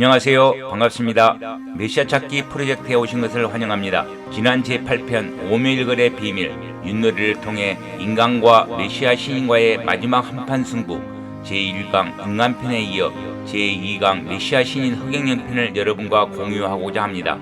안녕하세요. 반갑습니다. 메시아 찾기 프로젝트에 오신 것을 환영합니다. 지난 제8편 오묘일거의 비밀 윷놀이를 통해 인간과 메시아 신인과의 마지막 한판 승부 제1강 인간편에 이어 제2강 메시아 신인 흑영령편을 여러분과 공유하고자 합니다.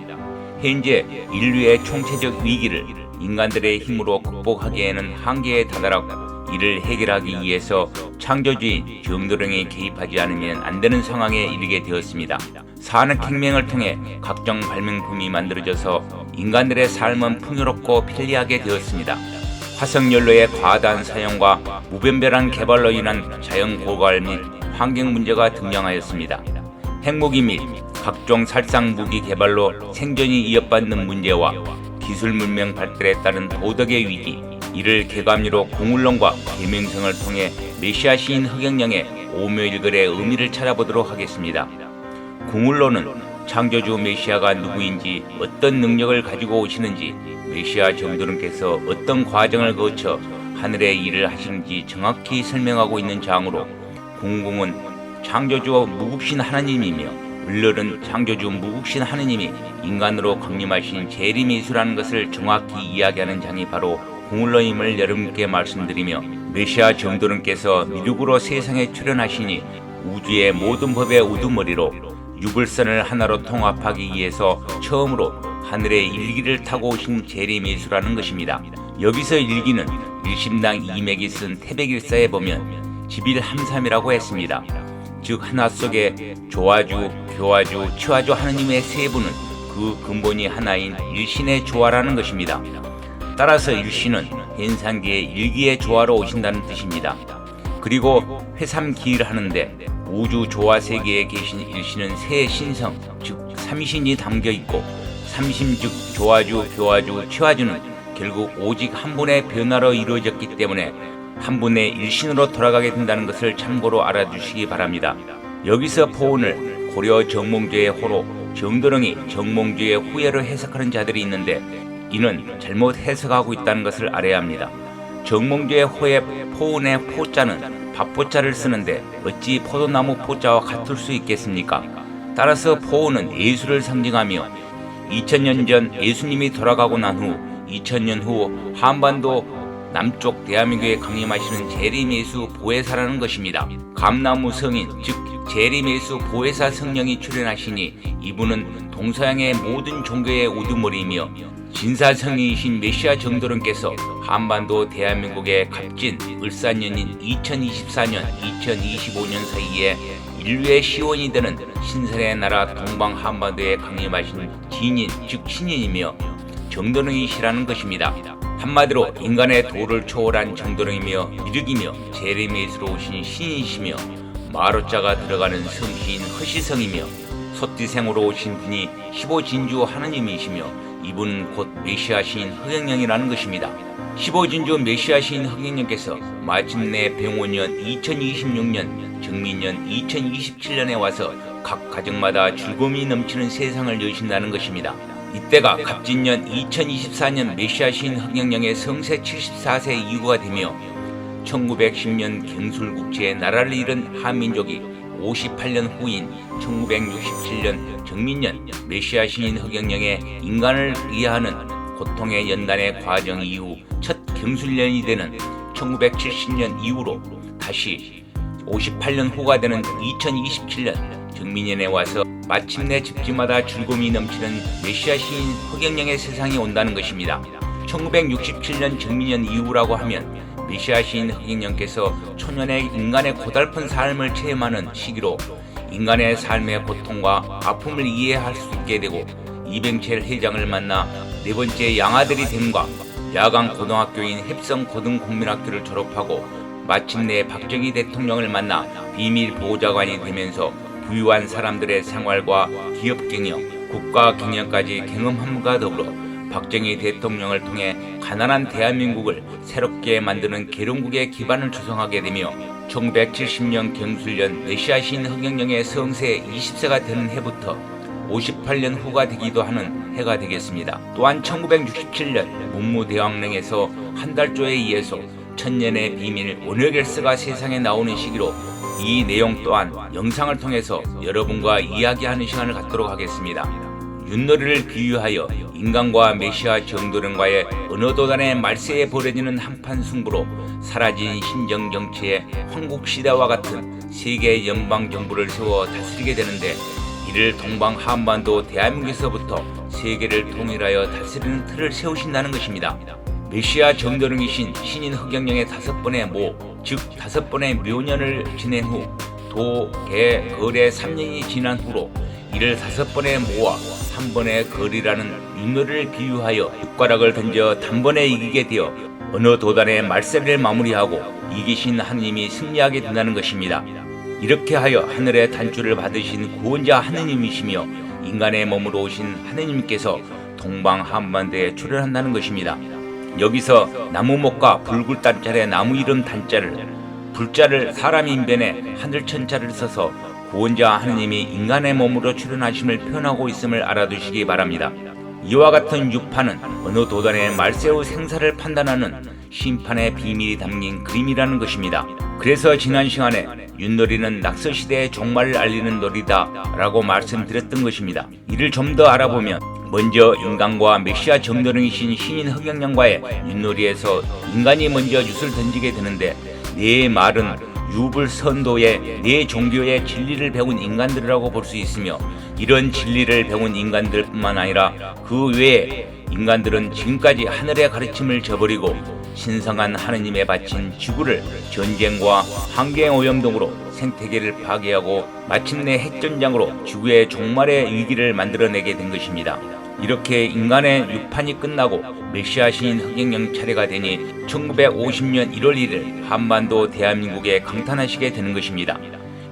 현재 인류의 총체적 위기를 인간들의 힘으로 극복하기에는 한계에 다다랐고 이를 해결하기 위해서 창조주인 정도령이 개입하지 않으면 안 되는 상황에 이르게 되었습니다. 산업혁명을 통해 각종 발명품이 만들어져서 인간들의 삶은 풍요롭고 편리하게 되었습니다. 화석연료의 과다한 사용과 무분별한 개발로 인한 자연 고갈 및 환경 문제가 등장하였습니다. 핵무기 및 각종 살상 무기 개발로 생존이 위협받는 문제와 기술 문명 발달에 따른 도덕의 위기, 이를 개감리로 궁울론과 계명성을 통해 메시아 시인 흑영령의 오묘일거의 의미를 찾아보도록 하겠습니다. 궁울론은 창조주 메시아가 누구인지, 어떤 능력을 가지고 오시는지, 메시아 정도령께서 어떤 과정을 거쳐 하늘의 일을 하시는지 정확히 설명하고 있는 장으로, 궁궁은 창조주 무국신 하나님이며 을렬은 창조주 무국신 하느님이 인간으로 강림하신 재림예수라는 것을 정확히 이야기하는 장이 바로 궁울론임을 여러분께 말씀드리며, 메시아 정도령께서 미륵으로 세상에 출현하시니 우주의 모든 법의 우두머리로 유불선을 하나로 통합하기 위해서 처음으로 하늘의 일기를 타고 오신 재림예수라는 것입니다. 여기서 일기는 일심당 이맥이 쓴 태백일사에 보면 지빌함삼이라고 했습니다. 즉 하나 속에 조화주, 교화주, 치화주 하느님의 세 분은 그 근본이 하나인 일신의 조화라는 것입니다. 따라서 일신은 현상계의 일기의 조화로 오신다는 뜻입니다. 그리고 회삼기를 하는데 우주 조화 세계에 계신 일신은 세 신성, 즉 삼신이 담겨 있고, 삼신 즉 조화주, 교화주, 치화주는 결국 오직 한 분의 변화로 이루어졌기 때문에 한 분의 일신으로 돌아가게 된다는 것을 참고로 알아주시기 바랍니다. 여기서 포온을 고려 정몽주의 호로 정도령이 정몽주의 후예로 해석하는 자들이 있는데, 이는 잘못 해석하고 있다는 것을 알아야 합니다. 정몽주의 호의 포온의 포자는 밥포자를 쓰는데 어찌 포도나무 포자와 같을 수 있겠습니까? 따라서 포온은 예수를 상징하며 2000년 전 예수님이 돌아가고 난 후 2000년 후 한반도 남쪽 대한민국에 강림하시는 재림예수 보혜사라는 것입니다. 감나무 성인 즉 재림예수 보혜사 성령이 출현하시니 이분은 동서양의 모든 종교의 우두머리이며 진사성이이신 메시아 정도령께서 한반도 대한민국의 값진 을사년인 2024년 2025년 사이에 인류의 시원이 되는 신선의 나라 동방 한반도에 강림하신 진인 즉 신인이며 정도령이시라는 것입니다. 한마디로 인간의 도를 초월한 정도령이며 미륵이며 재림예수로 오신 신이시며 마로자가 들어가는 성시인 허시성이며 소띠생으로 오신 분이 15진주 하느님이시며 이분은 곧 메시아 시인 흑영령이라는 것입니다. 15진주 메시아 시인 흑영령께서 마침내 병원년 2026년, 정민년 2027년에 와서 각 가정마다 즐거움이 넘치는 세상을 여신다는 것입니다. 이때가 갑진년 2024년 메시아 시인 흑영령의 성세 74세 이후가 되며 1910년 경술국지에 나라를 잃은 한민족이 58년 후인 1967년 정민년 메시아 시인 흑영령의 인간을 이해하는 고통의 연단의 과정 이후 첫 경술년이 되는 1970년 이후로 다시 58년 후가 되는 2027년 정민년에 와서 마침내 집집마다 즐거움이 넘치는 메시아 시인 흑영령의 세상이 온다는 것입니다. 1967년 정민년 이후라고 하면 메시아 시인 흑영령께서 초년의 인간의 고달픈 삶을 체험하는 시기로 인간의 삶의 고통과 아픔을 이해할 수 있게 되고, 이병철 회장을 만나 네 번째 양아들이 됨과 야간 고등학교인 heb성고등국민학교를 졸업하고 마침내 박정희 대통령을 만나 비밀 보좌관이 되면서 부유한 사람들의 생활과 기업 경영, 국가 경영까지 경험함과 더불어 박정희 대통령을 통해 가난한 대한민국을 새롭게 만드는 계룡국의 기반을 조성하게 되며 1970년 경술년 메시아 시인 흑영령의 성세 20세가 되는 해부터 58년 후가 되기도 하는 해가 되겠습니다. 또한 1967년 문무대왕릉에서 한달조에 의해서 천년의 비밀 원효결서가 세상에 나오는 시기로 이 내용 또한 영상을 통해서 여러분과 이야기하는 시간을 갖도록 하겠습니다. 윷놀이를 비유하여 인간과 메시아 정도령과의 어느 도단의 말세에 벌어지는 한판 승부로 사라진 신정 정치의 황국시대와 같은 세계 연방 정부를 세워 다스리게 되는데, 이를 동방 한반도 대한민국에서부터 세계를 통일하여 다스리는 틀을 세우신다는 것입니다. 메시아 정도령이신 신인 흑영령의 5번의 모, 즉 5번의 묘년을 지낸 후 도, 개, 거래 3년이 지난 후로 이를 5번의 모와 1번의 거리라는 윷놀이를 비유하여 숟가락을 던져 단번에 이기게 되어 어느 도단의 말세를 마무리하고 이기신 하느님이 승리하게 된다는 것입니다. 이렇게 하여 하늘의 단추를 받으신 구원자 하느님이시며 인간의 몸으로 오신 하느님께서 동방 한반도에 출현한다는 것입니다. 여기서 나무목과 불굴단자의 나무 이름 단자를, 불자를 사람 인변에 하늘천자를 써서 구원자 하느님이 인간의 몸으로 출현하심을 표현하고 있음을 알아두시기 바랍니다. 이와 같은 유파는 어느 도단의 말세의 생사를 판단하는 심판의 비밀이 담긴 그림이라는 것입니다. 그래서 지난 시간에 윷놀이는 낙서시대의 종말을 알리는 놀이다 라고 말씀드렸던 것입니다. 이를 좀 더 알아보면 먼저 인간과 메시아 정도령이신 신인 흑영령과의 윷놀이에서 인간이 먼저 윷을 던지게 되는데, 네 말은 유불선도의 네 종교의 진리를 배운 인간들이라고 볼 수 있으며, 이런 진리를 배운 인간들뿐만 아니라 그 외에 인간들은 지금까지 하늘의 가르침을 저버리고 신성한 하느님에 바친 지구를 전쟁과 환경오염 등으로 생태계를 파괴하고 마침내 핵전장으로 지구의 종말의 위기를 만들어내게 된 것입니다. 이렇게 인간의 육판이 끝나고 메시아 신인 흑영령 차례가 되니 1950년 1월 1일 한반도 대한민국에 강탄하시게 되는 것입니다.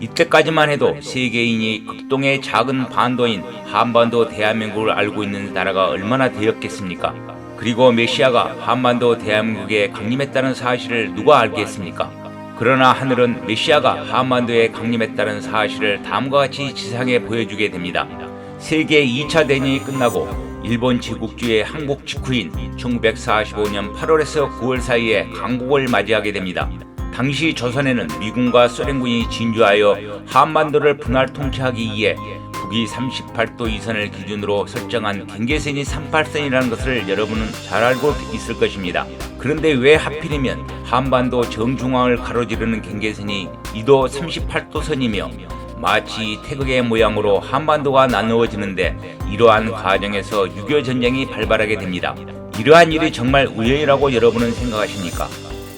이때까지만 해도 세계인이 극동의 작은 반도인 한반도 대한민국을 알고 있는 나라가 얼마나 되었겠습니까? 그리고 메시아가 한반도 대한민국에 강림했다는 사실을 누가 알겠습니까? 그러나 하늘은 메시아가 한반도에 강림했다는 사실을 다음과 같이 지상에 보여주게 됩니다. 세계 2차 대전이 끝나고 일본 제국주의 한국 직후인 1945년 8월에서 9월 사이에 강국을 맞이하게 됩니다. 당시 조선에는 미군과 소련군이 진주하여 한반도를 분할 통치하기 위해 북위 38도 이선을 기준으로 설정한 경계선이 38선이라는 것을 여러분은 잘 알고 있을 것입니다. 그런데 왜 하필이면 한반도 정중앙을 가로지르는 경계선이 2도 38도 선이며 마치 태극의 모양으로 한반도가 나누어지는데, 이러한 과정에서 6.25 전쟁이 발발하게 됩니다. 이러한 일이 정말 우연이라고 여러분은 생각하십니까?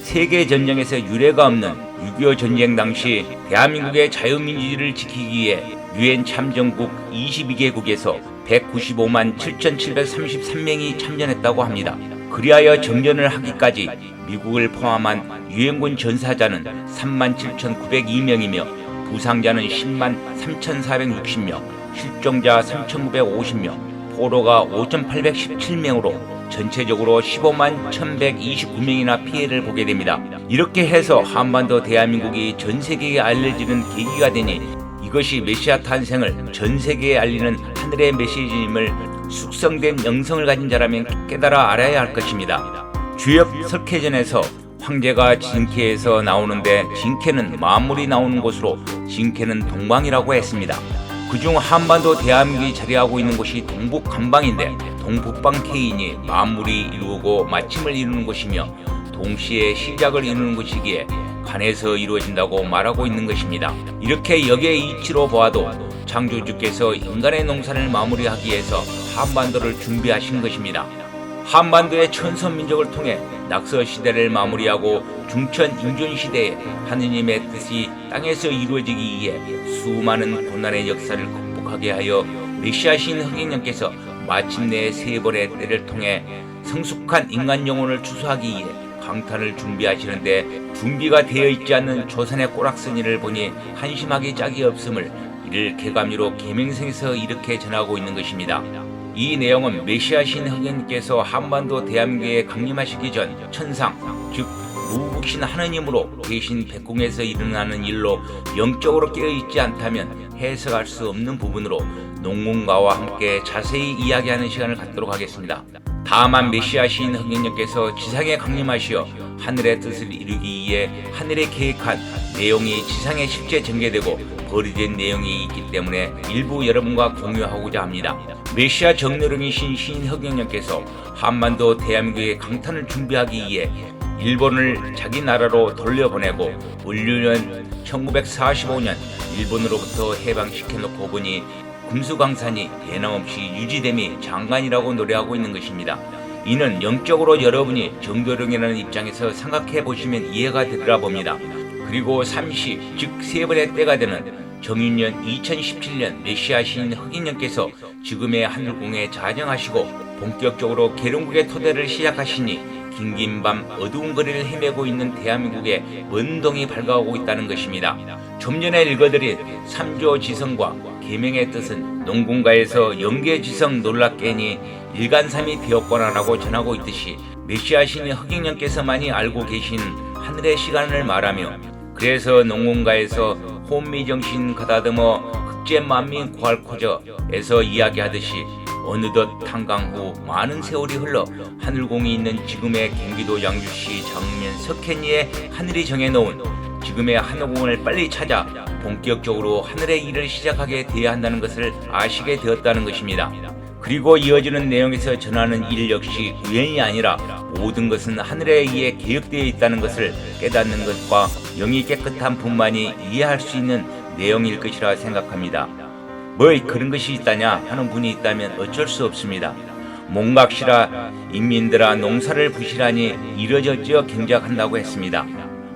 세계전쟁에서 유례가 없는 6.25 전쟁 당시 대한민국의 자유민주주의를 지키기 위해 유엔 참전국 22개국에서 195만 7,733명이 참전했다고 합니다. 그리하여 정전을 하기까지 미국을 포함한 유엔군 전사자는 37,902명이며 부상자는 10만 3,460명, 실종자 3,950명, 포로가 5,817명으로 전체적으로 15만 1,129명이나 피해를 보게 됩니다. 이렇게 해서 한반도 대한민국이 전 세계에 알려지는 계기가 되니 이것이 메시아 탄생을 전 세계에 알리는 하늘의 메시지임을 숙성된 영성을 가진 자라면 깨달아 알아야 할 것입니다. 주역 석회전에서 황제가 진캐에서 나오는데 진캐는 만물이 나오는 곳으로 진캐는 동방이라고 했습니다. 그중 한반도 대한민국이 자리하고 있는 곳이 동북 간방인데 동북방 K이니 만물이 이루고 마침을 이루는 곳이며 동시에 시작을 이루는 곳이기에 간에서 이루어진다고 말하고 있는 것입니다. 이렇게 역의 이치로 보아도 창조주께서 인간의 농사를 마무리하기 위해서 한반도를 준비하신 것입니다. 한반도의 천선민족을 통해 낙서시대를 마무리하고 중천인존시대에 하느님의 뜻이 땅에서 이루어지기 위해 수많은 고난의 역사를 극복하게 하여 메시아신 흑인령께서 마침내 3번의 때를 통해 성숙한 인간 영혼을 추수하기 위해 강탄을 준비하시는데, 준비가 되어 있지 않는 조선의 꼬락서니를 보니 한심하기 짝이 없음을 이를 개감리로 계명성에서 이렇게 전하고 있는 것입니다. 이 내용은 메시아신 흑인께서 한반도 대한민국에 강림하시기 전 천상, 즉 무국신 하느님으로 계신 백궁에서 일어나는 일로 영적으로 깨어있지 않다면 해석할 수 없는 부분으로 농문가와 함께 자세히 이야기하는 시간을 갖도록 하겠습니다. 다만 메시아 시인 흑영령께서 지상에 강림하시어 하늘의 뜻을 이루기 위해 하늘에 계획한 내용이 지상에 실제 전개되고 벌이된 내용이 있기 때문에 일부 여러분과 공유하고자 합니다. 메시아 정노령이신 시인 흑영령께서 한반도 대한민국의 강탄을 준비하기 위해 일본을 자기 나라로 돌려보내고 원류년 1945년 일본으로부터 해방시켜놓고 보니 금수강산이 예남없이 유지됨이 장관이라고 노래하고 있는 것입니다. 이는 영적으로 여러분이 정도령이라는 입장에서 생각해 보시면 이해가 되리라 봅니다. 그리고 삼시 즉 세 번의 때가 되는 정윤년 2017년 메시아 시인 흑인령께서 지금의 하늘궁에 자정하시고 본격적으로 계룡국의 토대를 시작하시니 긴긴 밤 어두운 거리를 헤매고 있는 대한민국에 원동이 밝아오고 있다는 것입니다. 좀 전에 읽어드린 삼조지성과 계명의 뜻은 농군가에서 영계지성 놀랍게니 일간삼이 되었거나라고 전하고 있듯이 메시아 신이 흑인령께서만이 알고 계신 하늘의 시간을 말하며 그래서 농군가에서 혼미정신 가다듬어 극제만민 구할코저에서 이야기하듯이 어느덧 탄강 후 많은 세월이 흘러 하늘공이 있는 지금의 경기도 양주시 장면 석현리에 하늘이 정해놓은 지금의 하늘공을 빨리 찾아 본격적으로 하늘의 일을 시작하게 되어야 한다는 것을 아시게 되었다는 것입니다. 그리고 이어지는 내용에서 전하는 일 역시 우연이 아니라 모든 것은 하늘에 의해 계획되어 있다는 것을 깨닫는 것과 영이 깨끗한 분만이 이해할 수 있는 내용일 것이라 생각합니다. 뭐 그런 것이 있다냐 하는 분이 있다면 어쩔 수 없습니다. 몽각시라 인민들아 농사를 부시라니 이러저쩌 경작한다고 했습니다.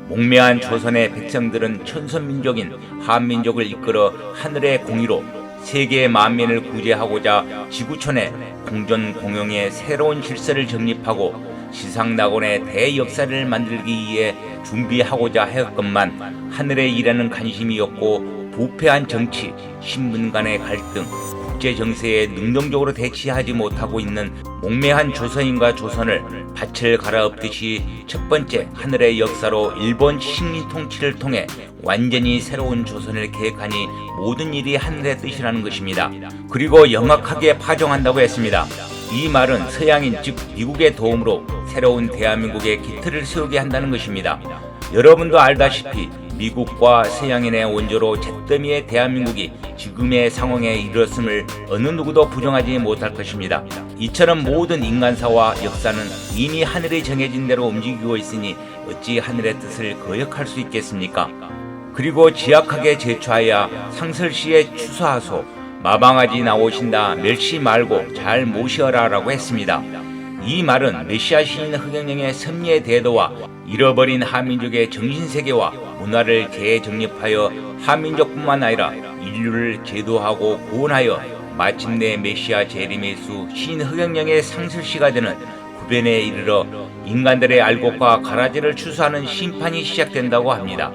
목매한 조선의 백성들은 천선민족인 한민족을 이끌어 하늘의 공의로 세계 만민을 구제하고자 지구촌의 공전공영의 새로운 질서를 정립하고 시상낙원의 대역사를 만들기 위해 준비하고자 하였건만 하늘의 일에는 관심이 없고 부패한 정치, 신분 간의 갈등, 국제 정세에 능동적으로 대치하지 못하고 있는 목매한 조선인과 조선을 밭을 갈아엎듯이 첫 번째 하늘의 역사로 일본 식민 통치를 통해 완전히 새로운 조선을 계획하니 모든 일이 하늘의 뜻이라는 것입니다. 그리고 영악하게 파종한다고 했습니다. 이 말은 서양인 즉 미국의 도움으로 새로운 대한민국의 기틀을 세우게 한다는 것입니다. 여러분도 알다시피 미국과 서양인의 원조로 잿더미의 대한민국이 지금의 상황에 이르렀음을 어느 누구도 부정하지 못할 것입니다. 이처럼 모든 인간사와 역사는 이미 하늘이 정해진 대로 움직이고 있으니 어찌 하늘의 뜻을 거역할 수 있겠습니까? 그리고 지약하게 제초하여 상설시에 추수하소 마방아지 나오신다 멸시 말고 잘 모시어라 라고 했습니다. 이 말은 메시아 시인 흑영령의 섭리의 대도와 잃어버린 한민족의 정신세계와 문화를 재정립하여 한민족뿐만 아니라 인류를 제도하고 구원하여 마침내 메시아 재림의 수 시인 흑영령의 상설시가 되는 구변에 이르러 인간들의 알곡과 가라지를 추수하는 심판이 시작된다고 합니다.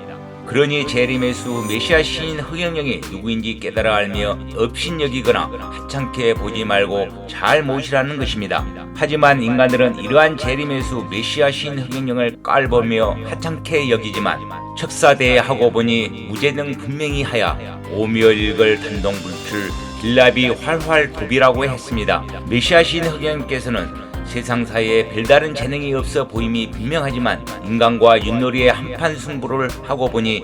그러니 재림의 수 메시아 시인 흑영령이 누구인지 깨달아 알며 업신여기거나 하찮게 보지 말고 잘 모시라는 것입니다. 하지만 인간들은 이러한 재림의 수 메시아 시인 흑영령을 깔보며 하찮게 여기지만 척사대하고 보니 무죄등 분명히 하야 오묘일걸 단동불출 길라비 활활 도비라고 했습니다. 메시아 시인 흑영령께서는 세상사에 별다른 재능이 없어 보임이 분명하지만 인간과 윷놀이의 한판 승부를 하고 보니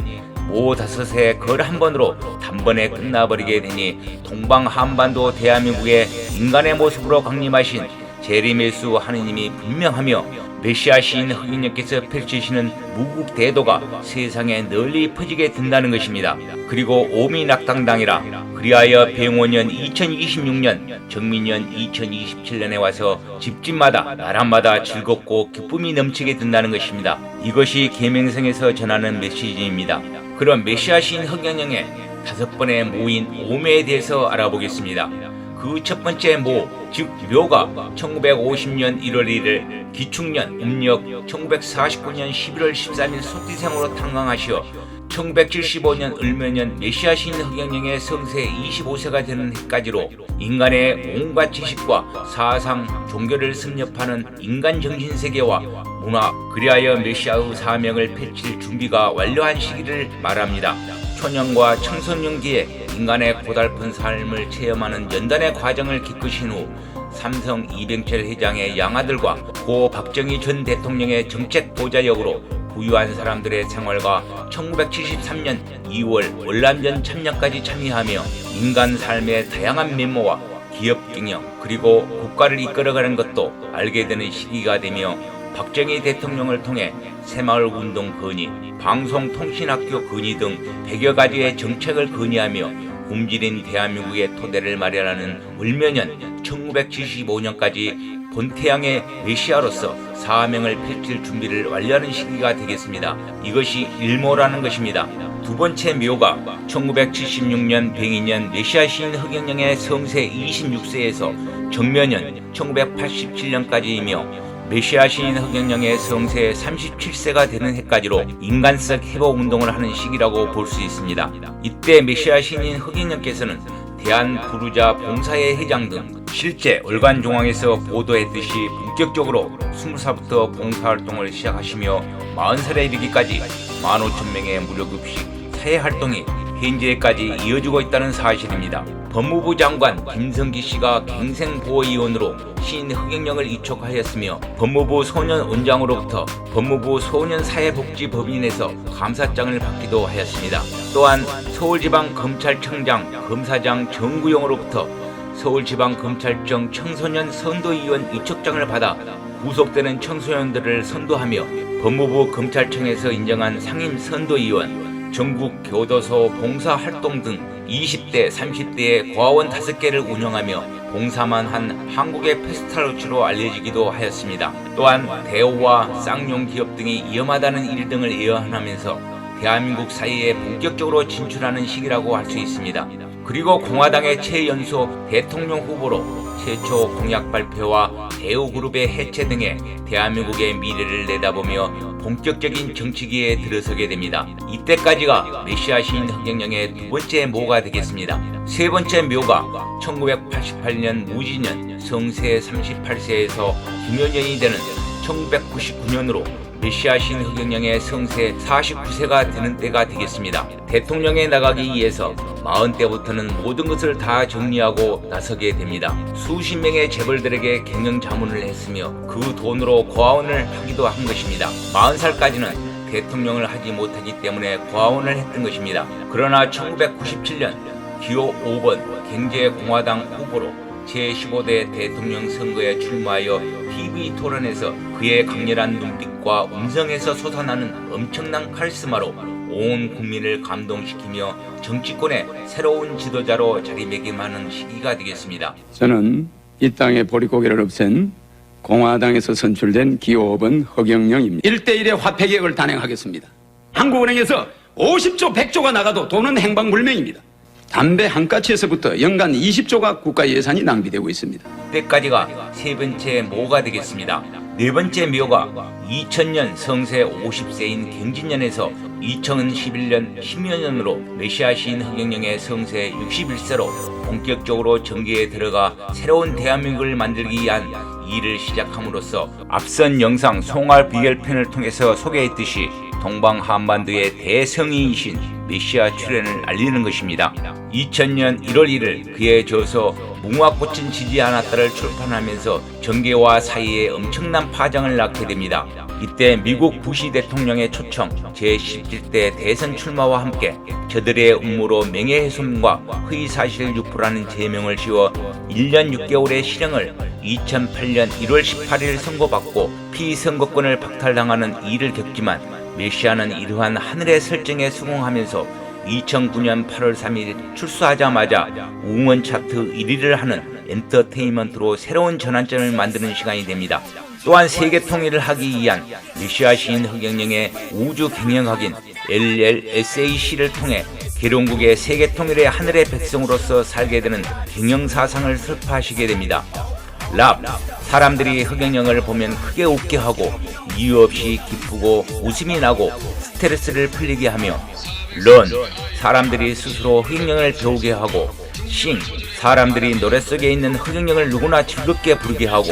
모 다섯의 걸 한 번으로 단번에 끝나버리게 되니 동방 한반도 대한민국의 인간의 모습으로 강림하신 재림의 수 하느님이 분명하며 메시아 시인 흑인님께서 펼치시는 무국 대도가 세상에 널리 퍼지게 된다는 것입니다. 그리고 오미낙당당이라 그리하여 병원년 2026년 정민년 2027년에 와서 집집마다 나라마다 즐겁고 기쁨이 넘치게 된다는 것입니다. 이것이 계명성에서 전하는 메시지입니다. 그럼 메시아 시인 흑영령의 5번의 모인 오매에 대해서 알아보겠습니다. 그 첫 번째 모, 즉 묘가 1950년 1월 1일 기축년 음력 1949년 11월 13일 소띠생으로 탄광하시어 1975년 을묘년 메시아 시인 흑영령의 성세 25세가 되는 해까지로 인간의 온갖 지식과 사상, 종교를 섭렵하는 인간 정신세계와 문화, 그리하여 메시아의 사명을 펼칠 준비가 완료한 시기를 말합니다. 초년과 청소년기에 인간의 고달픈 삶을 체험하는 연단의 과정을 겪으신 후 삼성 이병철 회장의 양아들과 고 박정희 전 대통령의 정책 보좌역으로 부유한 사람들의 생활과 1973년 2월 월남전 참여까지 참여하며 인간 삶의 다양한 면모와 기업 경영 그리고 국가를 이끌어가는 것도 알게 되는 시기가 되며 박정희 대통령을 통해 새마을운동 건의, 방송통신학교 건의 등 100여 가지의 정책을 건의하며 굶주린 대한민국의 토대를 마련하는 을묘년 1975년까지 본태양의 메시아로서 사명을 펼칠 준비를 완료하는 시기가 되겠습니다. 이것이 일모라는 것입니다. 두 번째 묘가 1976년 병인년 메시아 시인 흑영령의 성세 26세에서 정묘년 1987년까지이며 메시아 시인 흑영령의 성세 37세가 되는 해까지로 인간성 회복운동을 하는 시기라고 볼 수 있습니다. 이때 메시아 시인 흑영령께서는 대한부르자 봉사회 회장 등 실제 월간중앙에서 보도했듯이 본격적으로 20살부터 봉사활동을 시작하시며 40살에 이르기까지 15,000명의 무료급식 사회활동이 현재까지 이어지고 있다는 사실입니다. 법무부 장관 김성기 씨가 갱생보호위원으로 시인 흑영령을 이촉하였으며 법무부 소년원장으로부터 법무부 소년사회복지법인에서 감사장을 받기도 하였습니다. 또한 서울지방검찰청장 검사장 정구용으로부터 서울지방검찰청 청소년 선도위원 이촉장을 받아 구속되는 청소년들을 선도하며 법무부 검찰청에서 인정한 상임 선도위원, 전국 교도소 봉사활동 등 20대, 30대의 고아원 5개를 운영하며 봉사만 한 한국의 패스트라우치로 알려지기도 하였습니다. 또한 대우와 쌍용 기업 등이 위험하다는 일 등을 예언하면서 대한민국 사회에 본격적으로 진출하는 시기라고 할 수 있습니다. 그리고 공화당의 최연소 대통령 후보로 최초 공약 발표와 대우그룹의 해체 등의 대한민국의 미래를 내다보며 본격적인 정치기에 들어서게 됩니다. 이때까지가 메시아 시인 흑영령의 두 번째 묘가 되겠습니다. 세 번째 묘가 1988년 무진년 성세 38세에서 김여년이 되는 1999년으로 메시아 시인 흑영령의 성세 49세가 되는 때가 되겠습니다. 대통령에 나가기 위해서 40대부터는 모든 것을 다 정리하고 나서게 됩니다. 수십 명의 재벌들에게 경영 자문을 했으며 그 돈으로 고아원을 하기도 한 것입니다. 40살까지는 대통령을 하지 못하기 때문에 고아원을 했던 것입니다. 그러나 1997년 기호 5번 경제공화당 후보로 제15대 대통령 선거에 출마하여 TV 토론에서 그의 강렬한 눈빛과 음성에서 솟아나는 엄청난 카리스마로 온 국민을 감동시키며 정치권의 새로운 지도자로 자리매김하는 시기가 되겠습니다. 저는 이 땅의 보릿고개를 없앤 공화당에서 선출된 기호 5번 흑영령입니다. 1대1의 화폐개혁을 단행하겠습니다. 한국은행에서 50조 100조가 나가도 돈은 행방불명입니다. 담배 한 가치에서부터 연간 20조가 국가 예산이 낭비되고 있습니다. 때까지가 세 번째 묘가 되겠습니다. 네 번째 묘가 2000년 성세 50세인 경진년에서 2011년 10여년으로 메시아 시인 흑영령의 성세 61세로 본격적으로 정계에 들어가 새로운 대한민국을 만들기 위한 일을 시작함으로써 앞선 영상 송알 비결편을 통해서 소개했듯이 동방한반도의 대성인이신 메시아 출현을 알리는 것입니다. 2000년 1월 1일 그의 저서 무궁화꽃은 지지 않았다를 출판하면서 정계와 사이에 엄청난 파장을 낳게 됩니다. 이때 미국 부시 대통령의 초청 제17대 대선 출마와 함께 저들의 음모로 명예훼손과 허위사실 유포라는 제명을 씌워 1년 6개월의 실형을 2008년 1월 18일 선고받고 피선거권을 박탈당하는 일을 겪지만 메시아는 이러한 하늘의 설정에 수긍하면서 2009년 8월 3일 출소하자마자 우원 차트 1위를 하는 엔터테인먼트로 새로운 전환점을 만드는 시간이 됩니다. 또한 세계 통일을 하기 위한 메시아 시인 흑영령의 우주 경영학인 LLSAC를 통해 계룡국의 세계 통일의 하늘의 백성으로서 살게 되는 경영사상을 설파하시게 됩니다. 랍, 사람들이 흑영령을 보면 크게 웃게 하고 이유 없이 기쁘고 웃음이 나고 스트레스를 풀리게 하며 런, 사람들이 스스로 흑영령을 배우게 하고 싱, 사람들이 노래 속에 있는 흑영령을 누구나 즐겁게 부르게 하고,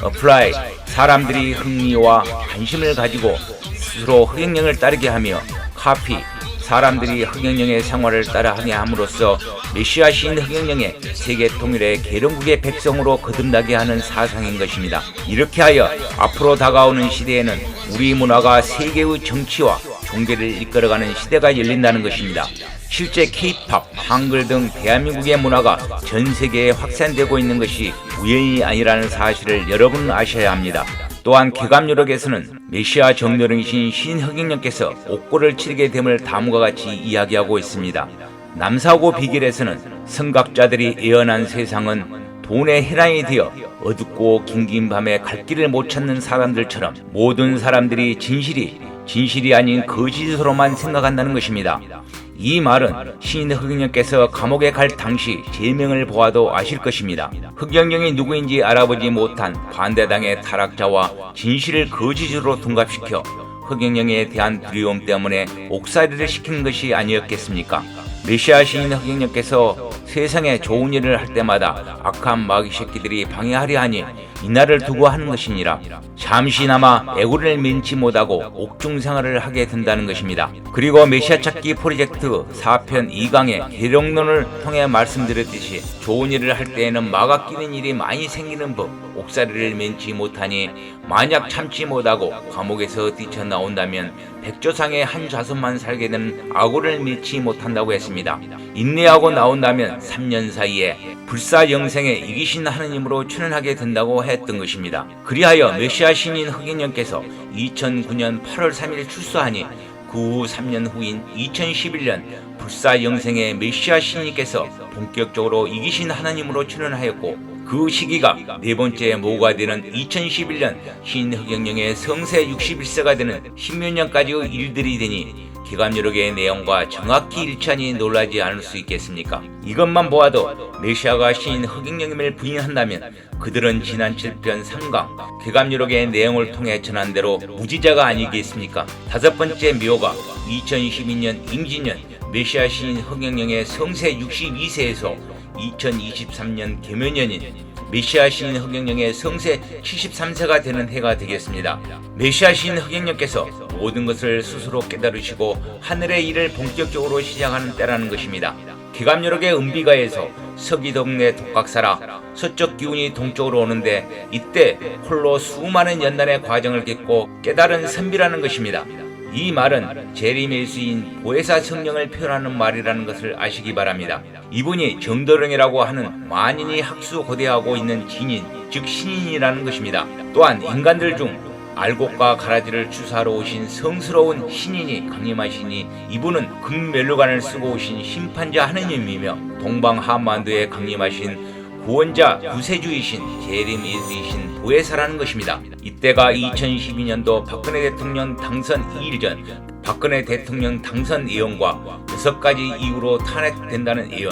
apply, 사람들이 흥미와 관심을 가지고 스스로 흑영령을 따르게 하며, copy, 사람들이 흑영령의 생활을 따라하게 함으로써 메시아 시인 흑영령의 세계 통일의 계룡국의 백성으로 거듭나게 하는 사상인 것입니다. 이렇게 하여 앞으로 다가오는 시대에는 우리 문화가 세계의 정치와 종교를 이끌어가는 시대가 열린다는 것입니다. 실제 K-팝, 한글 등 대한민국의 문화가 전 세계에 확산되고 있는 것이 우연이 아니라는 사실을 여러분은 아셔야 합니다. 또한 개감유력에서는 메시아 정도령이신 시인 흑영령께서 옥고를 치르게 됨을 다음과 같이 이야기하고 있습니다. 남사고 비결에서는 선각자들이 예언한 세상은 돈의 해란이 되어 어둡고 긴긴 밤에 갈 길을 못 찾는 사람들처럼 모든 사람들이 진실이 아닌 거짓으로만 생각한다는 것입니다. 이 말은 시인 흑영령께서 감옥에 갈 당시 제명을 보아도 아실 것입니다. 흑영령이 누구인지 알아보지 못한 반대당의 타락자와 진실을 거짓으로 둔갑시켜 흑영령에 대한 두려움 때문에 옥살이를 시키는 것이 아니었겠습니까? 메시아 시인 흑영령께서 세상에 좋은 일을 할 때마다 악한 마귀 새끼들이 방해하려 하니 이날을 두고 하는 것이니라. 잠시나마 애고를 면치 못하고 옥중 생활을 하게 된다는 것입니다. 그리고 메시아 찾기 프로젝트 4편 2강의 계룡론을 통해 말씀드렸듯이 좋은 일을 할 때에는 마가 끼는 일이 많이 생기는 법, 옥살이를 면치 못하니 만약 참지 못하고 감옥에서 뛰쳐나온다면 백조상의 한 좌선만 살게 되는 악오를 면치 못한다고 했습니다. 인내하고 나온다면 3년 사이에 불사 영생에 이기신 하느님으로 출현하게 된다고 했던 것입니다. 그리하여 메시아 신인 흑영령께서 2009년 8월 3일 출소하니 그 후 3년 후인 2011년 불사 영생에 메시아 신인께서 본격적으로 이기신 하나님으로 출현하였고, 그 시기가 네 번째 모가 되는 2011년 신 흑영령의 성세 61세가 되는 신묘년까지의 일들이 되니 개감유력의 내용과 정확히 일치하니 놀라지 않을 수 있겠습니까? 이것만 보아도 메시아가 시인 흑영령임을 부인한다면 그들은 지난 7편 3강 개감유력의 내용을 통해 전한 대로 무지자가 아니겠습니까? 다섯 번째 묘가 2012년 임진년 메시아 시인 흑영령의 성세 62세에서 2023년 계묘년인 메시아 시인 흑영령의 성세 73세가 되는 해가 되겠습니다. 메시아 시인 흑영령께서 모든 것을 스스로 깨달으시고 하늘의 일을 본격적으로 시작하는 때라는 것입니다. 개감유력의 은비가에서 서기동네 독각사라 서쪽 기운이 동쪽으로 오는데 이때 홀로 수많은 연단의 과정을 겪고 깨달은 선비라는 것입니다. 이 말은 재림일수인 보혜사 성령을 표현하는 말이라는 것을 아시기 바랍니다. 이분이 정도령이라고 하는 만인이 학수고대하고 있는 진인, 즉 신인이라는 것입니다. 또한 인간들 중 알곡과 가라지를 주사하러 오신 성스러운 신인이 강림하시니 이분은 금면류관을 쓰고 오신 심판자 하느님이며 동방한반도에 강림하신 구원자 구세주이신 재림일수이신 보혜사라는 것입니다. 이때가 2012년도 박근혜 대통령 당선 2일 전 박근혜 대통령 당선 예언과 6가지 이유로 탄핵된다는 예언,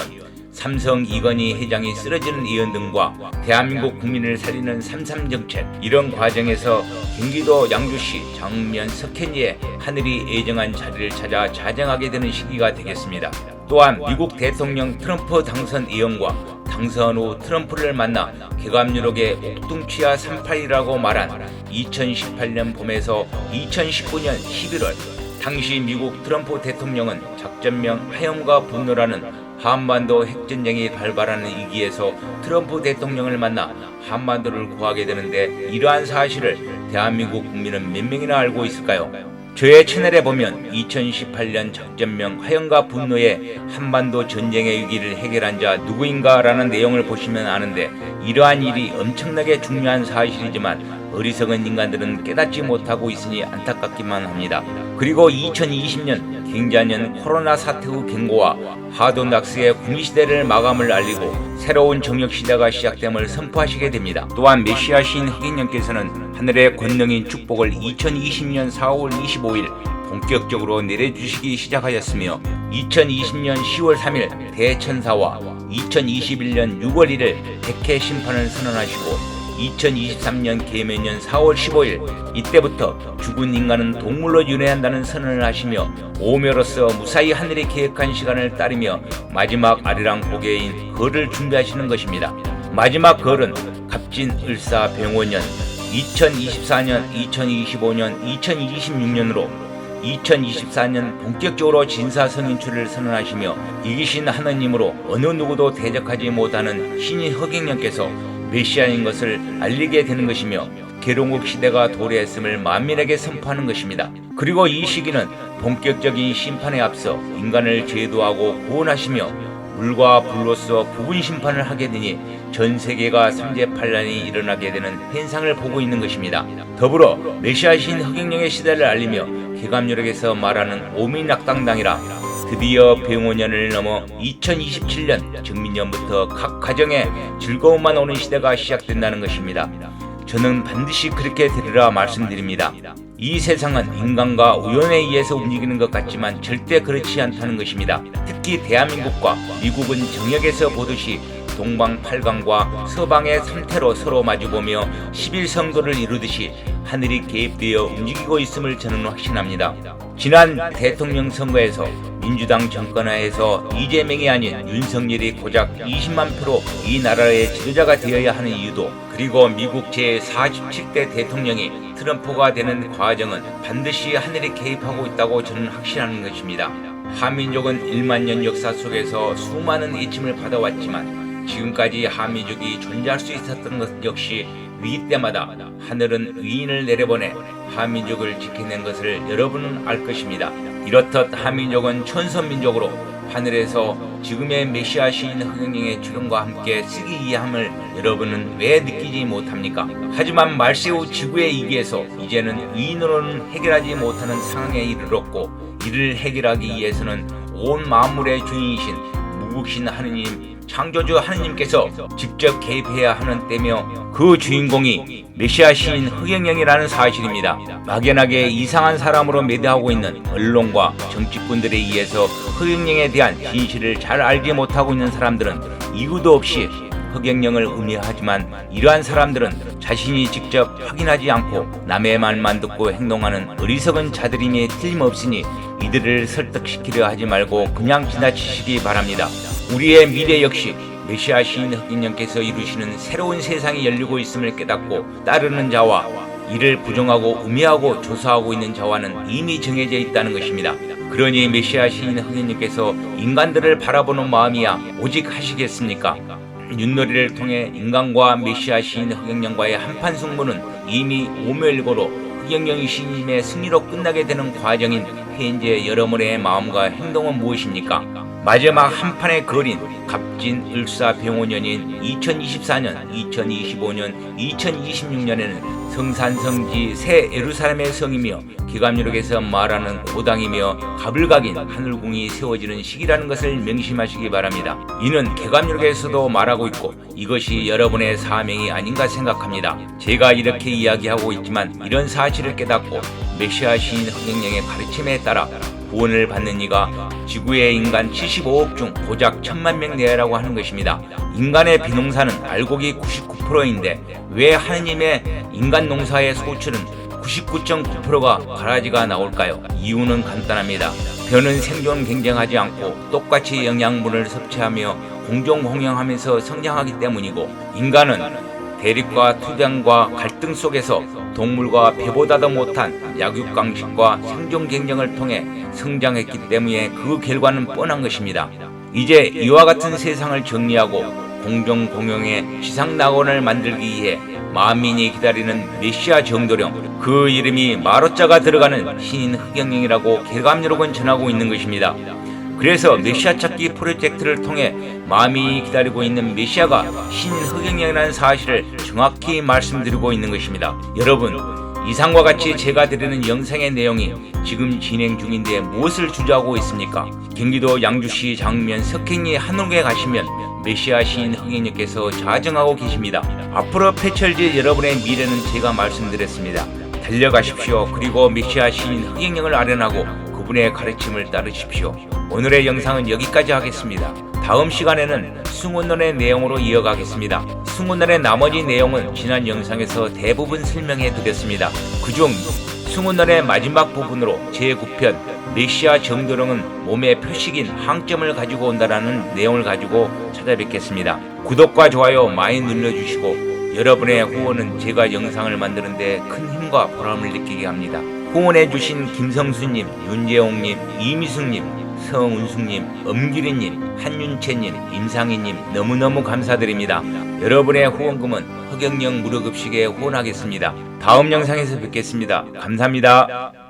삼성 이건희 회장이 쓰러지는 예언 등과 대한민국 국민을 살리는 3.3 정책, 이런 과정에서 경기도 양주시 정면 석현리에 하늘이 예정한 자리를 찾아 자정하게 되는 시기가 되겠습니다. 또한 미국 대통령 트럼프 당선 예언과 당선 후 트럼프를 만나 개감유력의 옥둥치아 38이라고 말한 2018년 봄에서 2019년 11월 당시 미국 트럼프 대통령은 작전명 하염과 분노라는 한반도 핵전쟁이 발발하는 위기에서 트럼프 대통령을 만나 한반도를 구하게 되는데, 이러한 사실을 대한민국 국민은 몇 명이나 알고 있을까요? 저의 채널에 보면 2018년 작전명 하염과 분노의 한반도 전쟁의 위기를 해결한 자 누구인가 라는 내용을 보시면 아는데, 이러한 일이 엄청나게 중요한 사실이지만 어리석은 인간들은 깨닫지 못하고 있으니 안타깝기만 합니다. 그리고 2020년 경자년 코로나 사태 후 경고와 하돈닥스의 군시대를 마감을 알리고 새로운 정력시대가 시작됨을 선포하시게 됩니다. 또한 메시아 시인 흑영령께서는 하늘의 권능인 축복을 2020년 4월 25일 본격적으로 내려주시기 시작하였으며 2020년 10월 3일 대천사와 2021년 6월 1일 백해 심판을 선언하시고 2023년 계면년 4월 15일 이때부터 죽은 인간은 동물로 윤회한다는 선언을 하시며 오묘로서 무사히 하늘이 계획한 시간을 따르며 마지막 아리랑 고개인 거를 준비하시는 것입니다. 마지막 거는 갑진을사 병원년 2024년, 2025년, 2026년으로 2024년 본격적으로 진사성인출을 선언하시며 이기신 하느님으로 어느 누구도 대적하지 못하는 신인 허경영께서 메시아인 것을 알리게 되는 것이며 계룡국 시대가 도래했음을 만민에게 선포하는 것입니다. 그리고 이 시기는 본격적인 심판에 앞서 인간을 제도하고 구원하시며 물과 불로서 부분 심판을 하게 되니 전 세계가 삼재팔란이 일어나게 되는 현상을 보고 있는 것입니다. 더불어 메시아신 허경영의 시대를 알리며 개감요력에서 말하는 오미낙당당이라 드디어 병오년을 넘어 2027년 정민년부터 각 가정에 즐거움만 오는 시대가 시작된다는 것입니다. 저는 반드시 그렇게 되리라 말씀드립니다. 이 세상은 인간과 우연에 의해서 움직이는 것 같지만 절대 그렇지 않다는 것입니다. 특히 대한민국과 미국은 정역에서 보듯이 동방 8강과 서방의 3태로 서로 마주보며 11성도를 이루듯이 하늘이 개입되어 움직이고 있음을 저는 확신합니다. 지난 대통령 선거에서 민주당 정권하에서 이재명이 아닌 윤석열이 고작 20만 표로 이 나라의 지도자가 되어야 하는 이유도, 그리고 미국 제47대 대통령이 트럼프가 되는 과정은 반드시 하늘이 개입하고 있다고 저는 확신하는 것입니다. 한민족은 1만 년 역사 속에서 수많은 애침을 받아왔지만 지금까지 한민족이 존재할 수 있었던 것 역시 위기 때마다 하늘은 의인을 내려보내 한민족을 지켜낸 것을 여러분은 알 것입니다. 이렇듯 한민족은 천선민족으로 하늘에서 지금의 메시아 시인 허경영의 출현과 함께 쓰기이함을 여러분은 왜 느끼지 못합니까? 하지만 말세우 지구의 이기에서 이제는 의인으로는 해결하지 못하는 상황에 이르렀고, 이를 해결하기 위해서는 온 만물의 주인이신 무국신 하느님, 창조주 하느님께서 직접 개입해야 하는 때며 그 주인공이 메시아 시인 허경영이라는 사실입니다. 막연하게 이상한 사람으로 매도하고 있는 언론과 정치꾼들에 의해서 허경영에 대한 진실을 잘 알지 못하고 있는 사람들은 이유도 없이 허경영을 음해하지만, 이러한 사람들은 자신이 직접 확인하지 않고 남의 말만 듣고 행동하는 어리석은 자들임이 틀림없으니 이들을 설득시키려 하지 말고 그냥 지나치시기 바랍니다. 우리의 미래 역시 메시아 시인 허경영께서 이루시는 새로운 세상이 열리고 있음을 깨닫고 따르는 자와 이를 부정하고 음해하고 조사하고 있는 자와는 이미 정해져 있다는 것입니다. 그러니 메시아 시인 허경영께서 인간들을 바라보는 마음이야 오직 하시겠습니까? 윷놀이를 통해 인간과 메시아 시인 허경영과의 한판 승부는 이미 오묘일고로 허경영 시인의 승리로 끝나게 되는 과정인 현재 여러분의 마음과 행동은 무엇입니까? 마지막 한판의 거린 갑진을사 병오년인 2024년, 2025년, 2026년에는 성산성지 새 예루살렘의 성이며 기감유력에서 말하는 고당이며 가불각인 하늘궁이 세워지는 시기라는 것을 명심하시기 바랍니다. 이는 개감유력에서도 말하고 있고 이것이 여러분의 사명이 아닌가 생각합니다. 제가 이렇게 이야기하고 있지만 이런 사실을 깨닫고 메시아 시인 허경영의 가르침에 따라 구원을 받는 이가 지구의 인간 75억 중 고작 1000만 명 내라고 하는 것입니다. 인간의 비농사는 알곡이 99%인데 왜 하느님의 인간 농사의 소출은 99.9%가 가라지가 나올까요? 이유는 간단합니다. 벼는 생존 경쟁하지 않고 똑같이 영양분을 섭취하며 공존 공영하면서 성장하기 때문이고, 인간은 대립과 투쟁과 갈등 속에서 동물과 배보다도 못한 약육강식과 생존 경쟁을 통해 성장했기 때문에 그 결과는 뻔한 것입니다. 이제 이와 같은 세상을 정리하고 공정 공영의 지상낙원을 만들기 위해 만민이 기다리는 메시아 정도령, 그 이름이 마로자가 들어가는 신인 허경영이라고 개감유력은 전하고 있는 것입니다. 그래서 메시아 찾기 프로젝트를 통해 만민이 기다리고 있는 메시아가 신인 허경영이라는 사실을 정확히 말씀드리고 있는 것입니다. 여러분, 이상과 같이 제가 드리는 영상의 내용이 지금 진행 중인데 무엇을 주저하고 있습니까? 경기도 양주시 장면 석행리 한옥에 가시면 메시아 시인 허경영께서 자정하고 계십니다. 앞으로 펼쳐질 여러분의 미래는 제가 말씀드렸습니다. 달려가십시오. 그리고 메시아 시인 허경영을 아련하고 그분의 가르침을 따르십시오. 오늘의 영상은 여기까지 하겠습니다. 다음 시간에는 승훈론의 내용으로 이어가겠습니다. 승훈론의 나머지 내용은 지난 영상에서 대부분 설명해 드렸습니다. 그중 승훈론의 마지막 부분으로 제9편 메시아 정도령은 몸의 표식인 항점을 가지고 온다라는 내용을 가지고 찾아뵙겠습니다. 구독과 좋아요 많이 눌러주시고 여러분의 후원은 제가 영상을 만드는데 큰 힘과 보람을 느끼게 합니다. 후원해주신 김성수님, 윤재홍님, 이미숙님, 성운숙님, 엄기리님, 한윤채님, 임상희님 너무너무 감사드립니다. 여러분의 후원금은 허경영 무료급식에 후원하겠습니다. 다음 영상에서 뵙겠습니다. 감사합니다.